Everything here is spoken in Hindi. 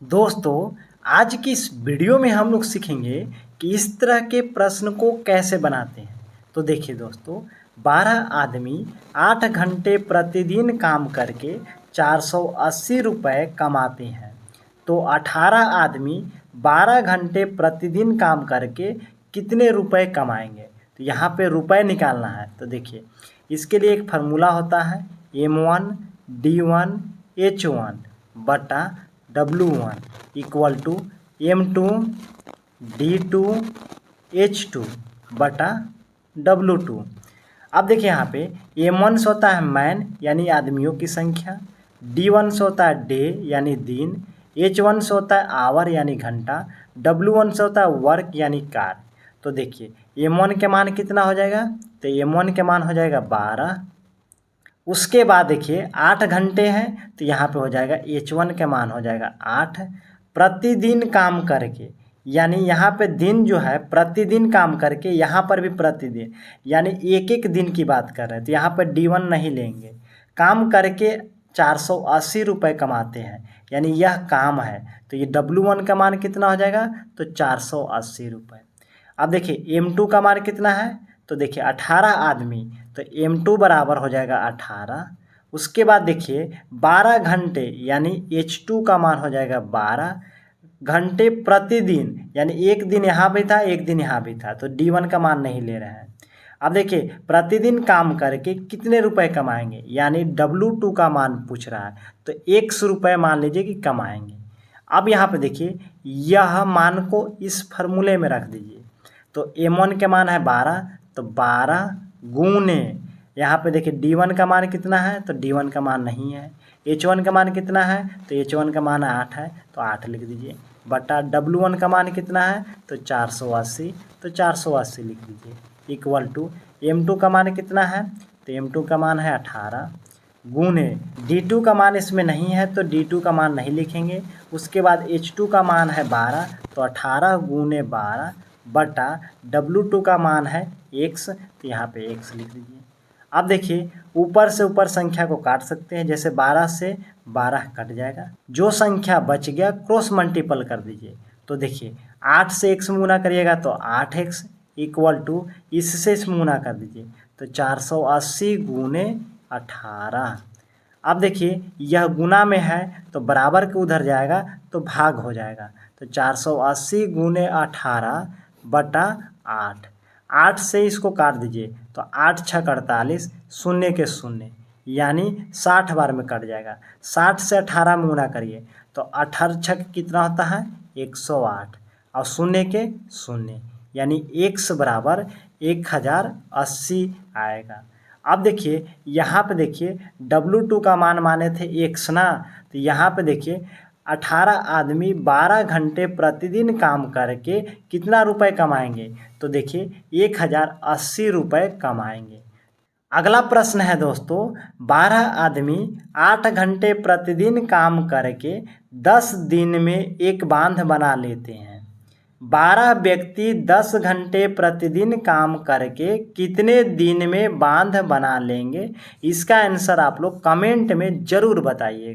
दोस्तों, आज की इस वीडियो में हम लोग सीखेंगे कि इस तरह के प्रश्न को कैसे बनाते हैं। तो देखिए दोस्तों, 12 आदमी 8 घंटे प्रतिदिन काम करके 480 रुपये कमाते हैं। तो 18 आदमी 12 घंटे प्रतिदिन काम करके कितने रुपए कमाएंगे। तो यहाँ पे रुपए निकालना है। तो देखिए, इसके लिए एक फार्मूला होता है M1 D1 H1 बटा W1 equal to M2 D2 H2 बटा W2। अब देखिए यहाँ पे M1 से होता है मैन यानी आदमियों की संख्या, D1 से होता है डे यानी दिन, H1 से होता है आवर यानी घंटा, W1 से होता है वर्क यानी कार्य। तो देखिए M1 के मान कितना हो जाएगा। तो M1 के मान हो जाएगा 12। उसके बाद देखिए 8 घंटे हैं तो यहाँ पे हो जाएगा H1 के मान हो जाएगा 8। प्रतिदिन काम करके यानी यहाँ पे दिन जो है प्रतिदिन काम करके, यहाँ पर भी प्रतिदिन यानी एक एक दिन की बात कर रहे हैं। तो यहाँ पर D1 नहीं लेंगे। काम करके 480 रुपये कमाते हैं यानी यह काम है। तो ये W1 का मान कितना हो जाएगा। तो 480 रुपये। अब देखिए M2 का मान कितना है। तो देखिए 18 आदमी, तो M2 बराबर हो जाएगा 18। उसके बाद देखिए 12 घंटे यानी H2 का मान हो जाएगा 12 घंटे प्रतिदिन, यानी एक दिन यहाँ भी था एक दिन यहाँ भी था। तो D1 का मान नहीं ले रहे हैं। अब देखिए प्रतिदिन काम करके कितने रुपए कमाएंगे, यानी W2 का मान पूछ रहा है। तो 100 रुपये मान लीजिए कि कमाएंगे। अब यहाँ पे देखिए यह मान को इस फार्मूले में रख दीजिए। तो M1 के मान है 12, तो 12 गुने यहाँ पे देखिए D1 का मान कितना है। तो D1 का मान नहीं है। H1 का मान कितना है। तो H1 का मान 8 है, तो 8 लिख दीजिए बटा W1 का मान कितना है। तो 480, तो 480 लिख दीजिए इक्वल टू M2 का मान कितना है। तो M2 का मान है 18 गुने D2 का मान इसमें नहीं है तो D2 का मान नहीं लिखेंगे। उसके बाद H2 का मान है 12, तो 18 गुने 12 बटा W2 का मान है x, तो यहाँ पे x लिख दीजिए। अब देखिए ऊपर से ऊपर संख्या को काट सकते हैं। जैसे 12 से 12 कट जाएगा, जो संख्या बच गया क्रॉस मल्टीपल कर दीजिए। तो देखिए 8 से x में गुना करिएगा तो 8x इक्वल टू इससे इसमें गुना कर दीजिए तो 480 गुने 18। अब देखिए यह गुना में है तो बराबर के उधर जाएगा तो भाग हो जाएगा। तो 480 गुने 18 बटा 8। 8 से इसको काट दीजिए तो 8 छक 48, शून्य के शून्य यानी 60 बार में कट जाएगा। 60 से 18 में गुना करिए तो 18 छक कितना होता है 108 और शून्य के शून्य यानी x बराबर 1080 आएगा। अब देखिए यहाँ पे देखिए W2 का मान माने थे x ना। तो यहाँ पे देखिए 18 आदमी 12 घंटे प्रतिदिन काम करके कितना रुपए कमाएंगे। तो देखिए 1080 रुपये कमाएंगे। अगला प्रश्न है दोस्तों, 12 आदमी 8 घंटे प्रतिदिन काम करके 10 दिन में एक बांध बना लेते हैं। 12 व्यक्ति 10 घंटे प्रतिदिन काम करके कितने दिन में बांध बना लेंगे। इसका आंसर आप लोग कमेंट में ज़रूर बताइएगा।